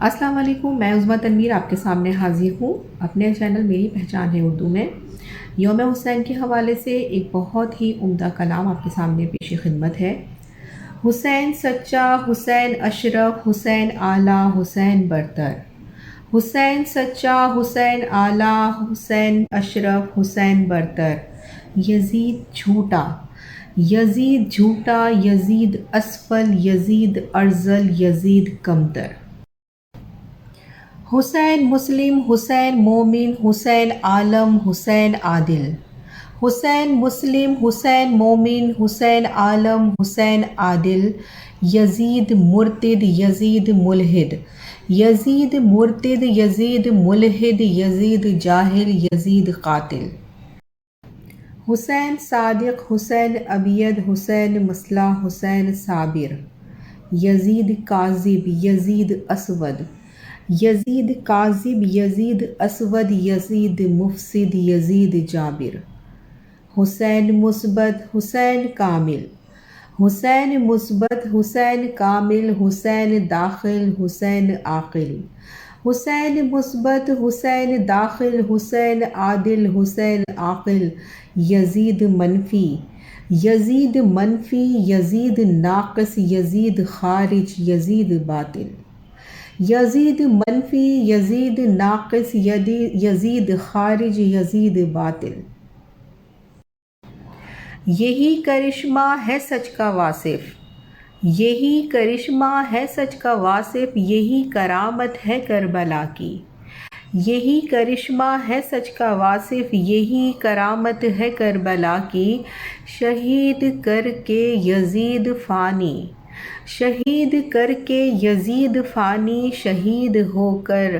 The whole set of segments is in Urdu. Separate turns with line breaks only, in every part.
السلام علیکم، میں عظمیٰ تنویر آپ کے سامنے حاضر ہوں اپنے چینل میری پہچان ہے اردو میں۔ یوم حسین کے حوالے سے ایک بہت ہی عمدہ کلام آپ کے سامنے پیش خدمت ہے۔ حسین سچا، حسین اشرف، حسین اعلیٰ، حسین برتر۔ حسین سچا، حسین اعلیٰ، حسین اشرف، حسین برتر۔ یزید جھوٹا، یزید جھوٹا، یزید اسفل، یزید ارذل، یزید کمتر۔ حسین مسلم، حسین مومن، حسین عالم، حسین عادل۔ حسین مسلم، حسین مومن، حسین عالم، حسین عادل۔ یزید مرتد، یزید ملحد، یزید مرتد، یزید ملحد، یزید جاہل، یزید قاتل۔ حسین صادق، حسین ابیض، حسین مسلح، حسین صابر۔ یزید کاذب، یزید اسود، یزید کاذب، یزید اسود، یزید مفسد، یزید جابر۔ حسین مثبت، حسین کامل، حسین مثبت، حسین کامل، حسین داخل، حسین عاقل۔ حسین مثبت، حسین داخل، حسین عادل، حسین عاقل۔ یزید منفی، یزید منفی، یزید ناقص، یزید خارج، یزید باطل۔ یزید منفی، یزید ناقص، یزید خارج، یزید باطل۔ یہی کرشمہ ہے سچ کا واصف، یہی کرشمہ ہے سچ کا واصف، یہی کرامت ہے کربلا کی۔ یہی کرشمہ ہے سچ کا واصف، یہی کرامت ہے کربلا کی۔ شہید کر کے یزید فانی، شہید کر کے یزید فانی، شہید ہو کر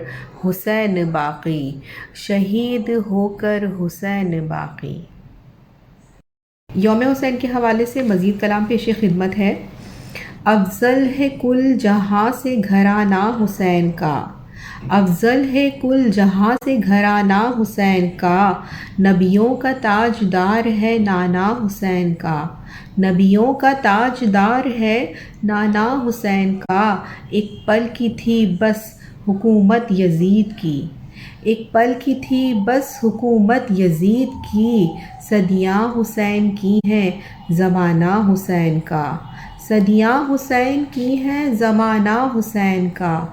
حسین باقی، شہید ہو کر حسین باقی۔ یوم حسین کے حوالے سے مزید کلام پیش خدمت ہے۔ افضل ہے کل جہاں سے گھرانہ حسین کا، افضل ہے کل جہاں سے گھرانہ حسین کا۔ نبیوں کا تاجدار ہے نانا حسین کا، نبیوں کا تاجدار ہے نانا حسین کا۔ ایک پل کی تھی بس حکومت یزید کی، ایک پل کی تھی بس حکومت یزید کی۔ صدیاں حسین کی ہیں زمانہ حسین کا، صدیاں حسین کی ہیں زمانہ حسین کا۔